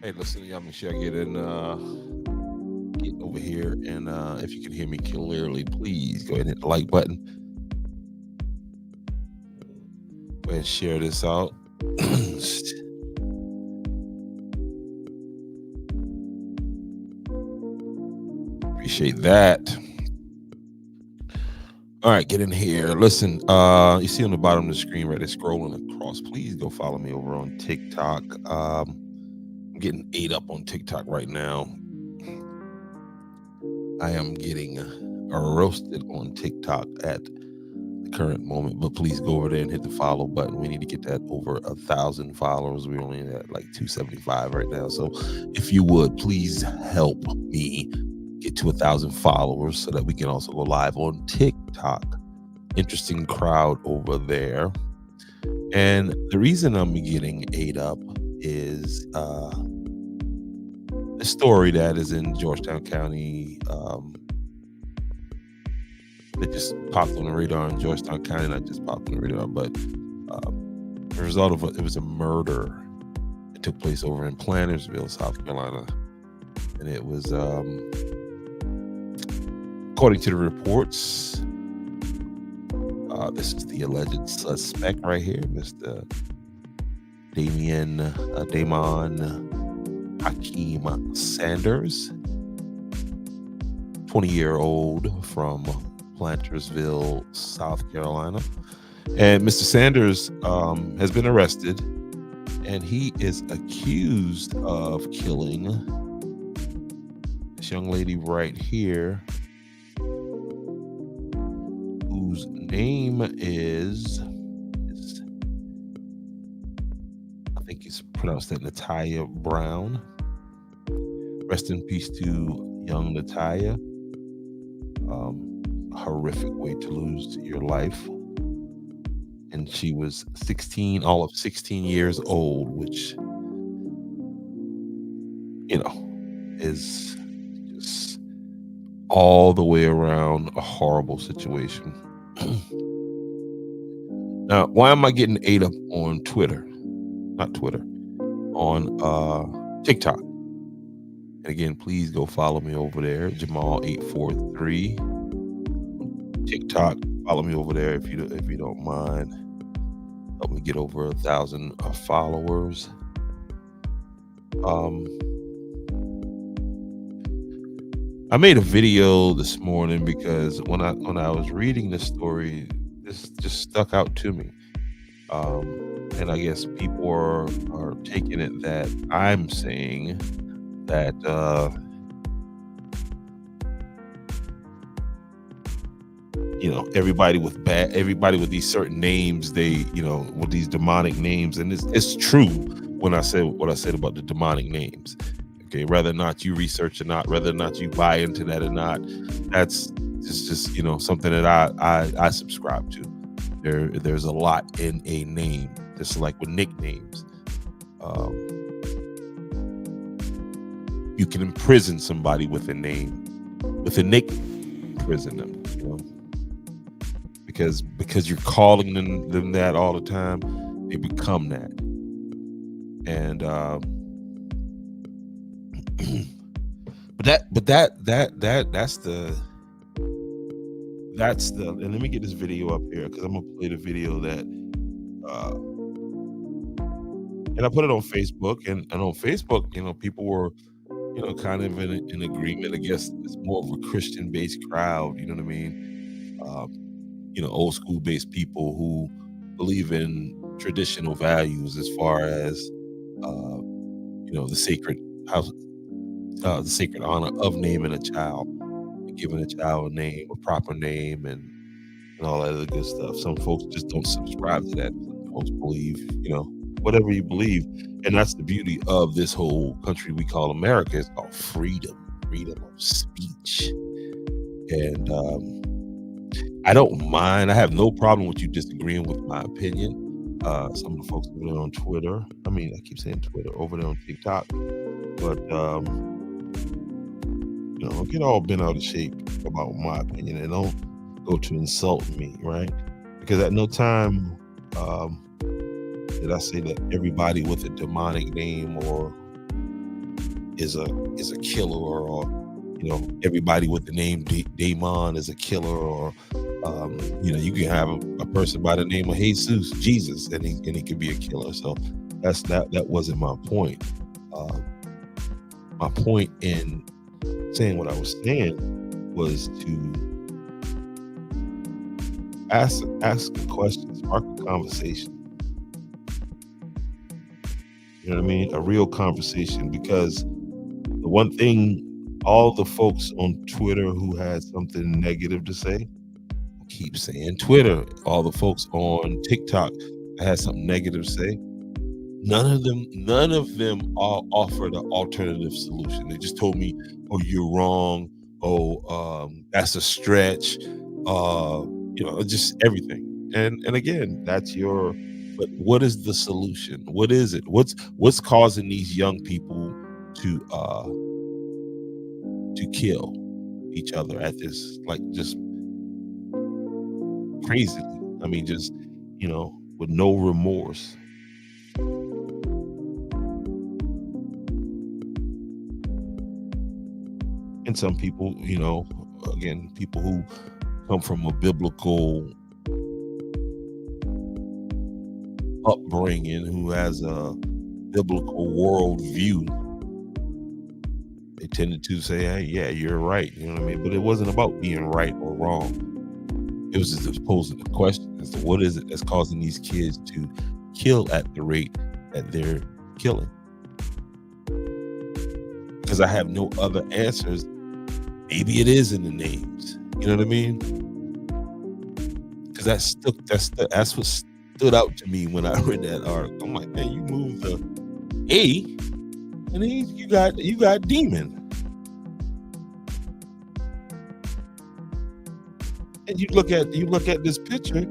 Hey, listen, y'all make sure I get over here and if you can hear me clearly, please go ahead and hit the like button. Go ahead and share this out. Appreciate that. All right, get in here. Listen, you see on the bottom of the screen right there scrolling across. Please go follow me over on TikTok. I'm getting ate up on TikTok right now. I am getting roasted on TikTok at the current moment, but please go over there and hit the follow button. We need to get that over 1,000 followers. We're only at like 275 right now. So if you would please help me get to 1,000 followers so that we can also go live on TikTok. Interesting crowd over there. And the reason I'm getting ate up is a story that is in Georgetown County. That just popped on the radar in Georgetown County, not just popped on the radar, but the result of it was a murder. It took place over in Plantersville, South Carolina, and it was, according to the reports, this is the alleged suspect right here, Mr. Damon Hakeem Sanders, 20-year-old from Plantersville, South Carolina. And Mr. Sanders has been arrested, and he is accused of killing this young lady right here, whose name is I think it's pronounced that Natalia Brown. Rest in peace to young Natalia. Horrific way to lose your life. And she was 16, all of 16 years old, which, is just all the way around a horrible situation. Now, why am I getting ate up on Twitter? Not Twitter, on TikTok. And again, please go follow me over there, Jamal843. TikTok, follow me over there if you don't mind. Help me get over 1,000 followers. I made a video this morning because when I was reading this story, this just stuck out to me. And I guess people are taking it that I'm saying that everybody with these certain names, they with these demonic names, and it's true when I said what I said about the demonic names. Okay, whether or not you research or not, whether or not you buy into that or not, that's just something that I subscribe to. There's a lot in a name, just like with nicknames. You can imprison somebody with a name, with a nick, imprison them, because you're calling them that all the time, they become that. And that's the and let me get this video up here because I'm gonna play the video that and I put it on Facebook, and on Facebook, people were kind of in agreement. I guess it's more of a Christian based crowd, you know what I mean? Old school based people who believe in traditional values as far as the sacred house, the sacred honor of naming a child, and giving a child a name, a proper name, and all that other good stuff. Some folks just don't subscribe to that. Some folks believe, whatever you believe, and that's the beauty of this whole country we call America. It's called freedom of speech, and I don't mind. I have no problem with you disagreeing with my opinion. Some of the folks over there on Twitter, I keep saying Twitter, over there on TikTok, but don't get all bent out of shape about my opinion, and don't go to insult me, right? Because at no time did I say that everybody with a demonic name or is a killer, or everybody with the name Damon is a killer, or you can have a person by the name of Jesus, and he could be a killer. So that wasn't my point. Uh, my point in saying what I was saying was to ask a question, spark a conversation. You know what I mean? A real conversation, because the one thing all the folks on Twitter who had something negative to say, keep saying Twitter, all the folks on TikTok that had something negative to say, none of them all offered an alternative solution. They just told me, "Oh, you're wrong. Oh, that's a stretch." Just everything. And again, that's your. But what is the solution? What is it? What's causing these young people to kill each other at this, like, just crazily? I mean, just with no remorse. And some people, again, people who come from a biblical upbringing, who has a biblical worldview, they tended to say, "Hey, yeah, you're right." You know what I mean? But it wasn't about being right or wrong. It was just posing the question as to what is it that's causing these kids to kill at the rate that they're killing. Because I have no other answers. Maybe it is in the names. You know what I mean? Because that's what stood out to me when I read that article. I'm like, man, you moved the A, and then you got demon. And you look at this picture.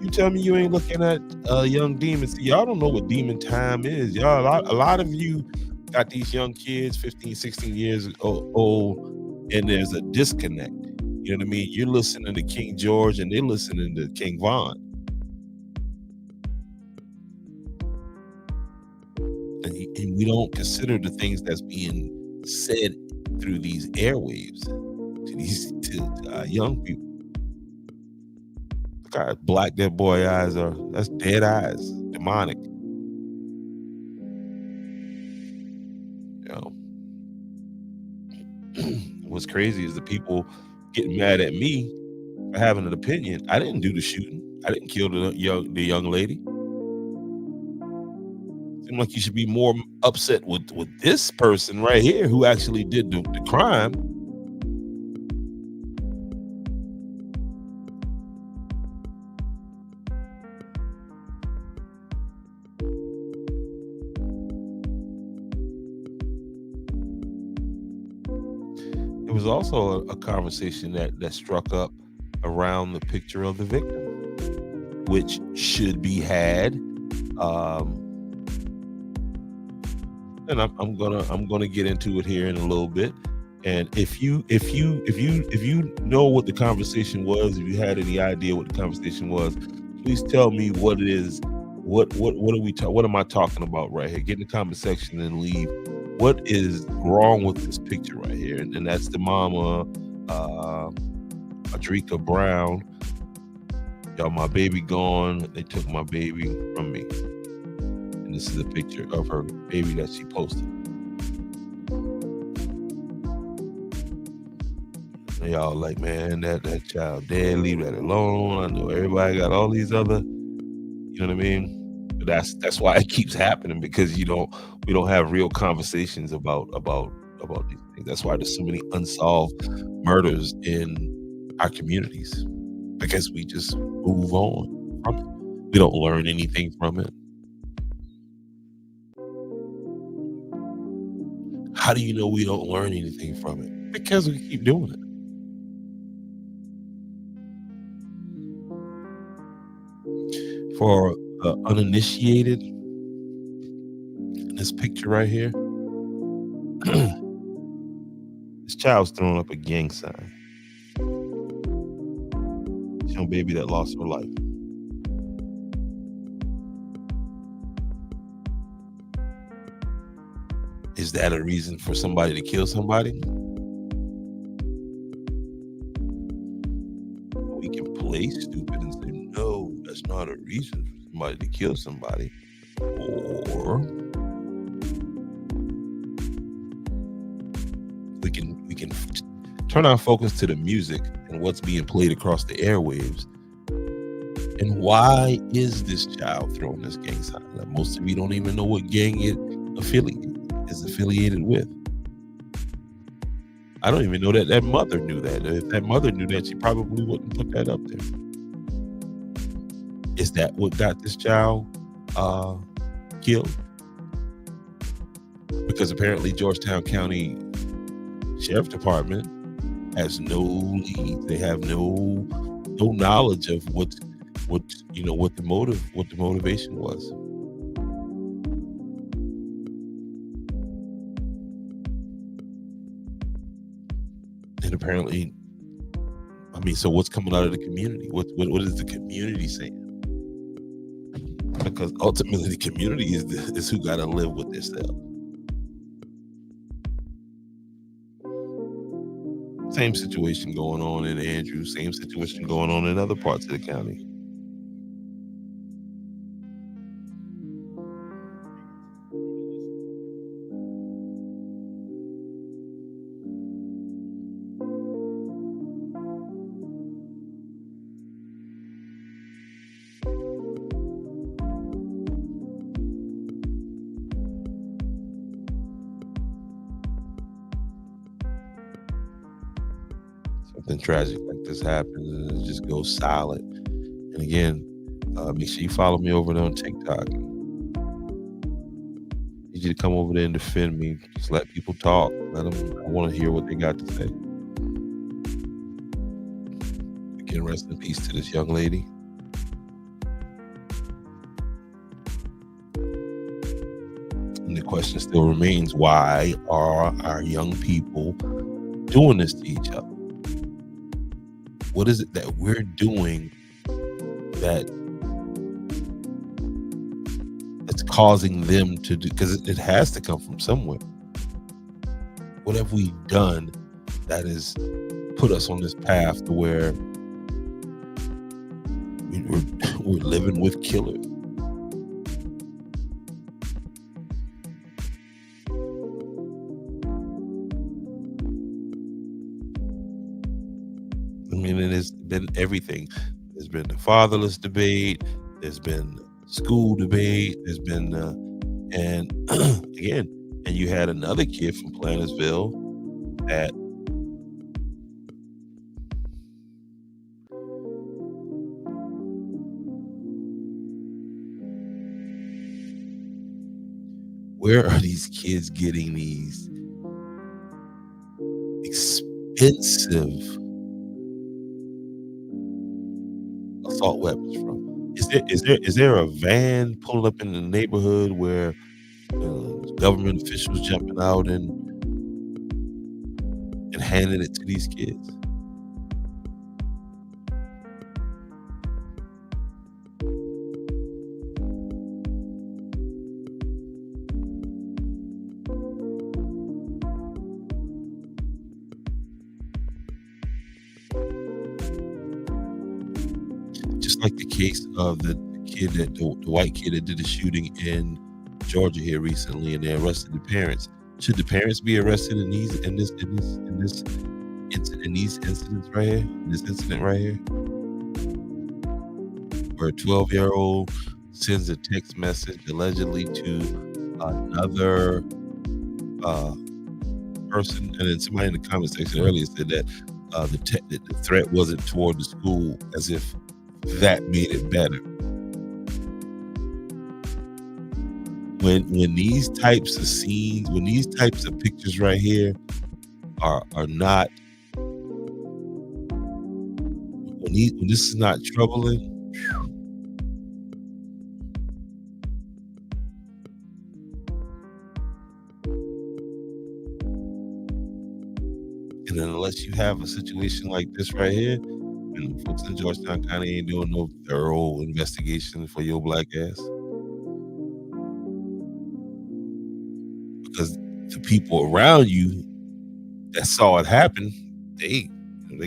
You tell me you ain't looking at young demons. See, y'all don't know what demon time is. Y'all, a lot of you got these young kids, 15, 16 years old, and there's a disconnect. You know what I mean? You're listening to King George, and they're listening to King Von. And we don't consider the things that's being said through these airwaves to young people. God, black dead boy eyes that's dead eyes, demonic. What's crazy is the people getting mad at me for having an opinion. I didn't do the shooting. I didn't kill the young lady. Seems like you should be more upset with this person right here who actually did the crime. It was also a conversation that struck up around the picture of the victim, which should be had. And I'm gonna get into it here in a little bit. And if you know what the conversation was, if you had any idea what the conversation was, please tell me what it is. What am I talking about right here? Get in the comment section and leave. What is wrong with this picture right here? And that's the mama, Adrika Brown. Y'all, my baby gone. They took my baby from me. And this is a picture of her baby that she posted. And y'all like, man, that child dead, leave that alone. I know everybody got all these other, you know what I mean? But that's why it keeps happening, because we don't have real conversations about these things. That's why there's so many unsolved murders in our communities, because we just move on from it. We don't learn anything from it. How do you know we don't learn anything from it? Because we keep doing it. For the uninitiated, in this picture right here, this child's throwing up a gang sign. This young baby that lost her life. Is that a reason for somebody to kill somebody? We can play stupid and say, "No, that's not a reason for somebody to kill somebody." Or we can turn our focus to the music and what's being played across the airwaves. And why is this child throwing this gang sign? Like, most of you don't even know what gang it affiliated with. I don't even know that that mother knew that. If that mother knew that, she probably wouldn't put that up there. Is that what got this child uh, killed? Because apparently Georgetown County Sheriff Department has no lead. They have no knowledge of what the motivation was. And apparently, I mean, so what's coming out of the community? What is the community saying? Because ultimately, the community is who got to live with themselves. Same situation going on in Andrews. Same situation going on in other parts of the county. Something tragic like this happens and it just goes silent. And again, make sure you follow me over there on TikTok. Need you to come over there and defend me. Just let people talk. Let them. I want to hear what they got to say. Again, rest in peace to this young lady. And the question still remains: why are our young people doing this to each other? What is it that we're doing that's causing them to do? Because it has to come from somewhere. What have we done that has put us on this path to where we're living with killers? I mean, it has been everything. There's been the fatherless debate. There's been school debate. There's been, and again, and you had another kid from Plantersville that where are these kids getting these expensive assault weapons from? Is there a van pulling up in the neighborhood where government officials jumping out and handing it to these kids? Just like the case of the white kid that did the shooting in Georgia here recently, and they arrested the parents. Should the parents be arrested in these incidents right here? In this incident right here, where a 12-year-old sends a text message allegedly to another uh, person, and then somebody in the comment section earlier said that that the threat wasn't toward the school, as if that made it better. When these types of scenes, when these types of pictures right here are not, when this is not troubling, and then unless you have a situation like this right here, and folks in Georgetown County ain't doing no thorough investigation for your black ass. Because the people around you that saw it happen, they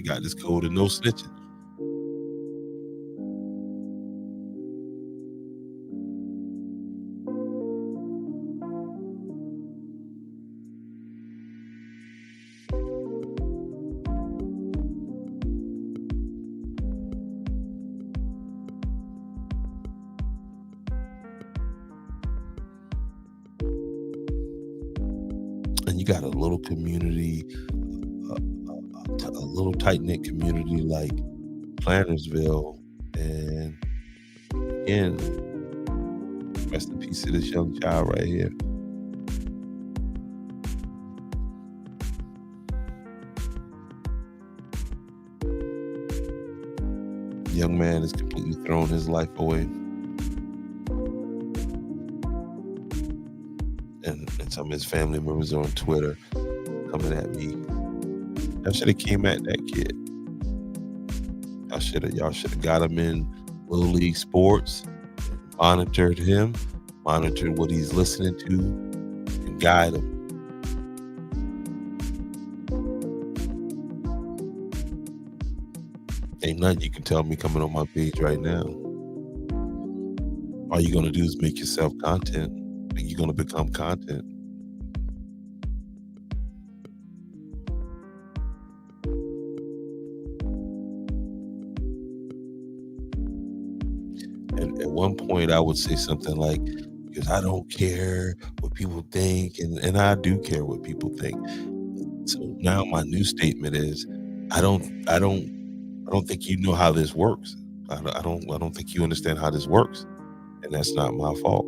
got this code of no snitching. And you got a little community, a little tight knit community like Plantersville, and again, rest in peace to this young child right here. Young man has completely thrown his life away. And some of his family members are on Twitter coming at me. I should have came at that kid. Y'all should have got him in Little League sports, monitored him, monitored what he's listening to, and guide him. Ain't nothing you can tell me coming on my page right now. All you're gonna do is make yourself content. You're gonna become content. And at one point I would say something like, because I don't care what people think, and I do care what people think. So now my new statement is, I don't think you know how this works. I don't think you understand how this works, and that's not my fault.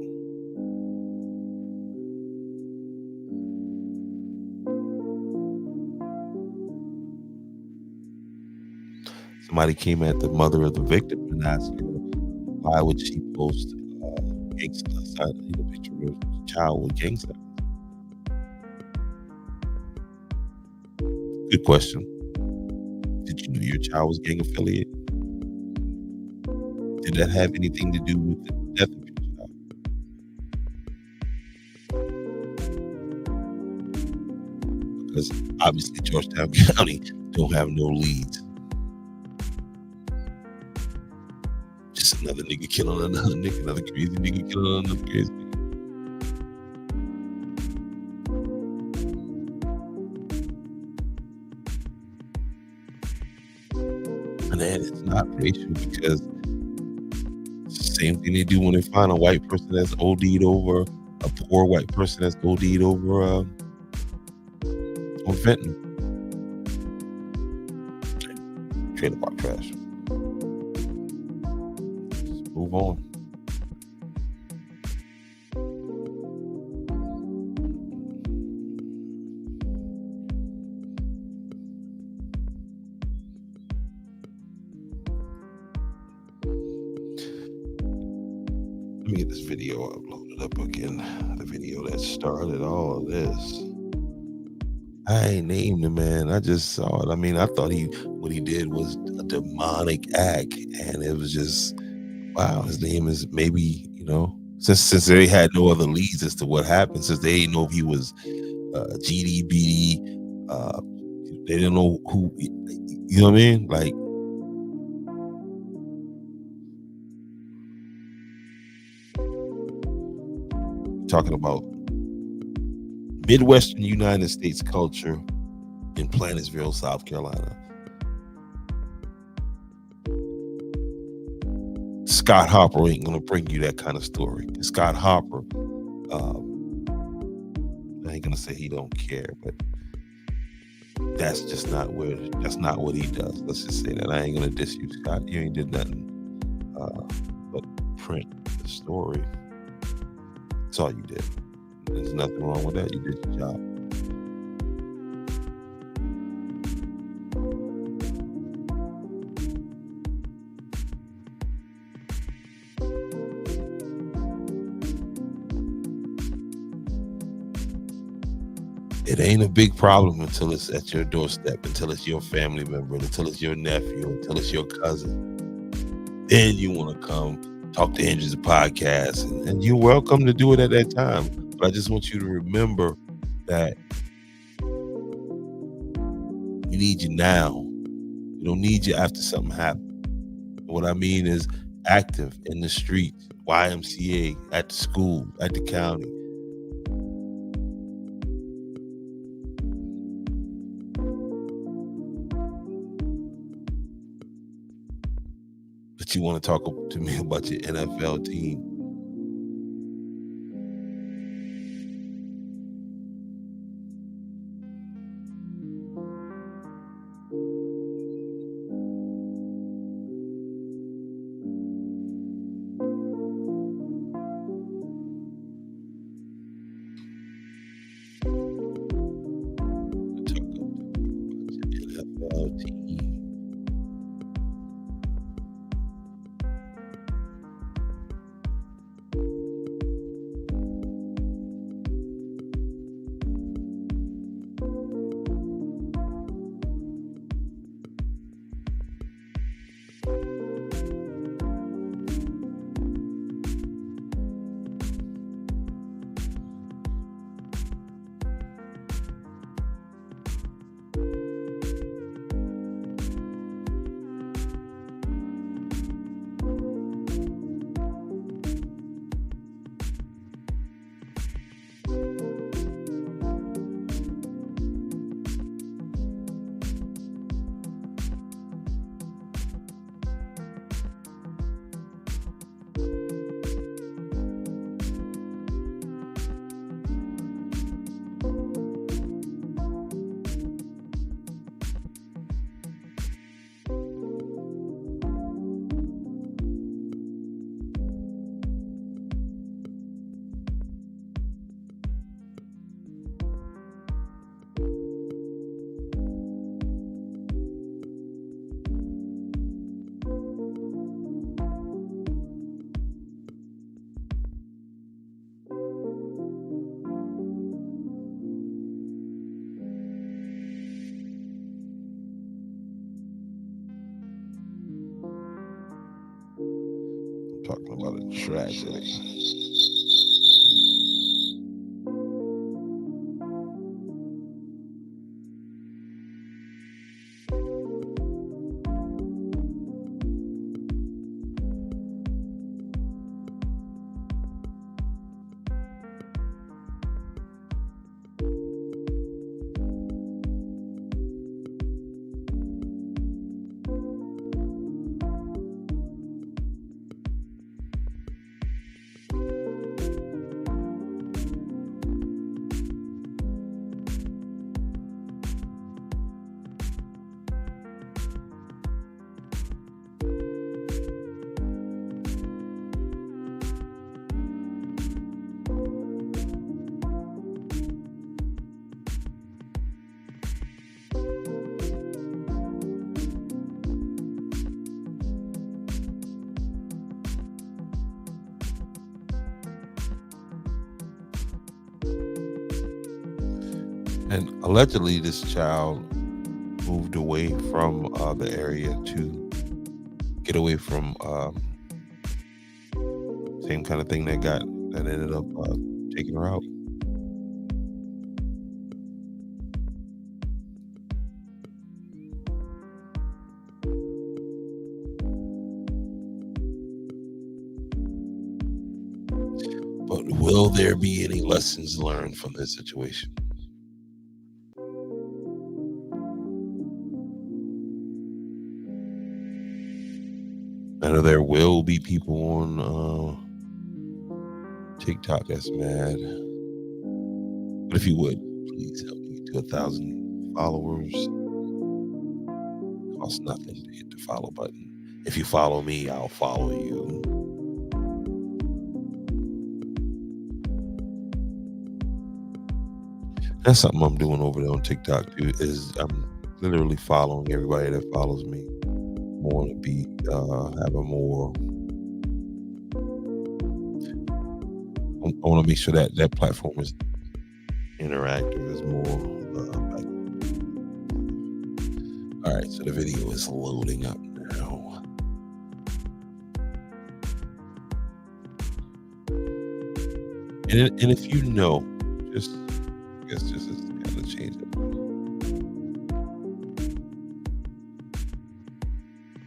Somebody came at the mother of the victim and asked her, why would she post gangsta, a picture of a child with gangsta? Good question. Did you know your child was gang affiliated? Did that have anything to do with the death of your child? Because obviously Georgetown County don't have no leads. Just another nigga killing another nigga, another crazy nigga killing another crazy nigga. And then it's not racial, because it's the same thing they do when they find a white person that's OD'd over a poor white person that's OD'd over on fentanyl. Trailer park trash. Just move on. Let me get this video uploaded up again. The video that started all of this. I ain't named him, man. I just saw it. I mean, I thought what he did was a demonic act, and it was just, wow. His name is, maybe, since they had no other leads as to what happened, since they didn't know if he was GDB, they didn't know who, you know what I mean? Like, talking about Midwestern United States culture in Plantersville, South Carolina. Scott Harper ain't gonna bring you that kind of story. Scott Harper, I ain't gonna say he don't care, but that's just not what he does. Let's just say that. I ain't gonna diss you, Scott. You ain't did nothing but print the story. That's all you did. There's nothing wrong with that. You did your job. It ain't a big problem until it's at your doorstep, until it's your family member, until it's your nephew, until it's your cousin. Then you want to come talk to Andrew's podcast, and you're welcome to do it at that time. But I just want you to remember that we need you now. We don't need you after something happens. What I mean is active in the streets, YMCA, at the school, at the county. But you want to talk to me about your NFL team. Talk to me about your NFL team. I'm talking about a tragedy. And allegedly, this child moved away from the area to get away from same kind of thing that ended up taking her out. But will there be any lessons learned from this situation? I know there will be people on TikTok that's mad. But if you would, please help me to 1,000 followers. Costs nothing to hit the follow button. If you follow me, I'll follow you. That's something I'm doing over there on TikTok too. Is I'm literally following everybody that follows me. I want to be have a more. I want to make sure that that platform is interactive, is more. All right, so the video is loading up now. And if you know, just guess just as kind of change it.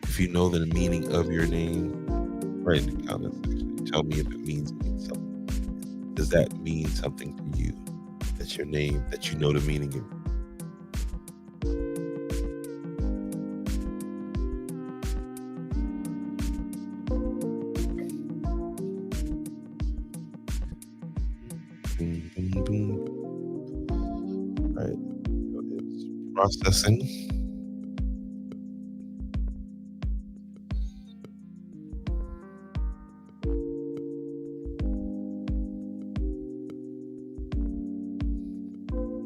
If you know the meaning of your name, write in the comment section. Tell me if it means something. Does that mean something to you? That's your name, that you know the meaning of. Boom, boom, boom. All right. It's processing.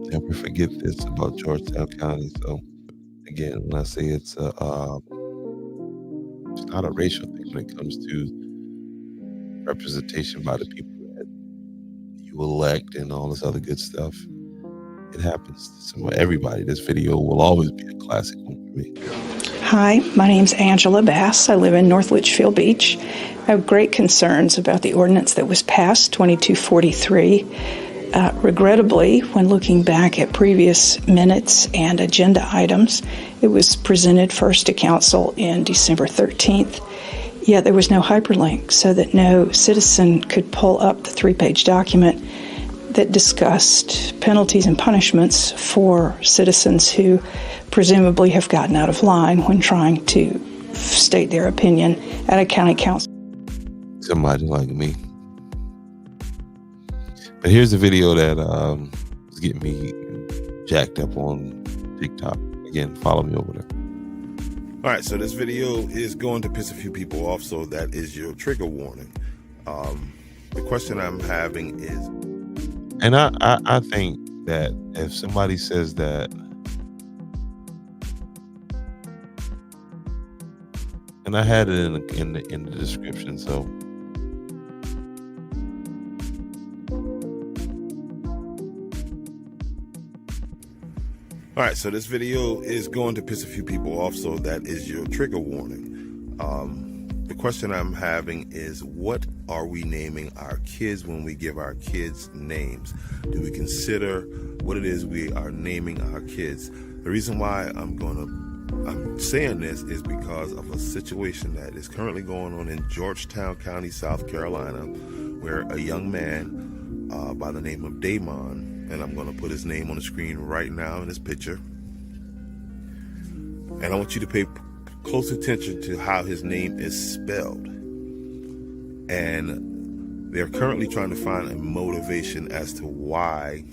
Never forget this about Georgetown County. So again, when I say it's not a racial thing when it comes to representation by the people that you elect and all this other good stuff. It happens to everybody. This video will always be a classic one for me. Hi, my name's Angela Bass. I live in North Litchfield Beach. I have great concerns about the ordinance that was passed, 2243. Regrettably, when looking back at previous minutes and agenda items, it was presented first to council in December 13th, yet there was no hyperlink so that no citizen could pull up the 3-page document that discussed penalties and punishments for citizens who presumably have gotten out of line when trying to state their opinion at a county council. Somebody like me. But here's a video that is getting me jacked up on TikTok. Again, follow me over there. All right, so this video is going to piss a few people off, so that is your trigger warning. The question I'm having is... And I think that if somebody says that, and I had it in the description, so all right, so this video is going to piss a few people off, so that is your trigger warning. The question I'm having is, what are we naming our kids when we give our kids names? Do we consider what it is we are naming our kids? The reason why I'm saying this is because of a situation that is currently going on in Georgetown County, South Carolina, where a young man by the name of Damon, and I'm going to put his name on the screen right now in this picture, and I want you to pay close attention to how his name is spelled. And they're currently trying to find a motivation as to why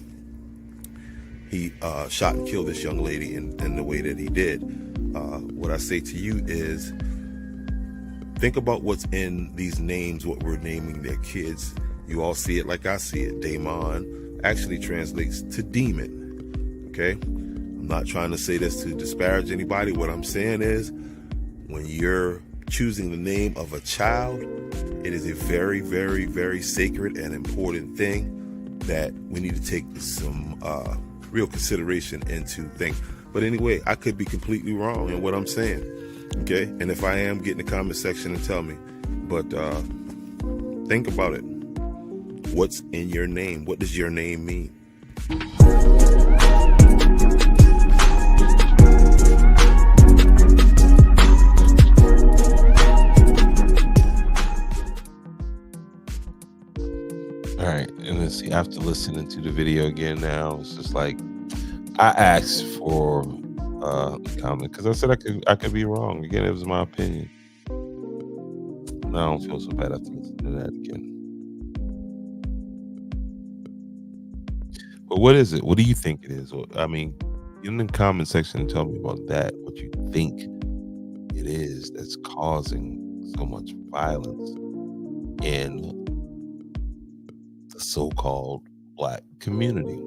he shot and killed this young lady in the way that he did. What I say to you is, think about what's in these names, what we're naming their kids. You all see it like I see it. Damon actually translates to demon. Okay? I'm not trying to say this to disparage anybody. What I'm saying is, when you're choosing the name of a child, it is a very, very, very sacred and important thing that we need to take some real consideration into things. But anyway, I could be completely wrong in what I'm saying. Okay? And if I am, get in the comment section and tell me. But think about it. What's in your name? What does your name mean? all right, and let's see. After listening to the video again now, it's just like I asked for a comment because I said I could be wrong. Again, it was my opinion. Now I don't feel so bad after listening to that again. But what is it? What do you think it is? I mean, get in the comment section and tell me about that. What you think it is that's causing so much violence in the so-called Black community.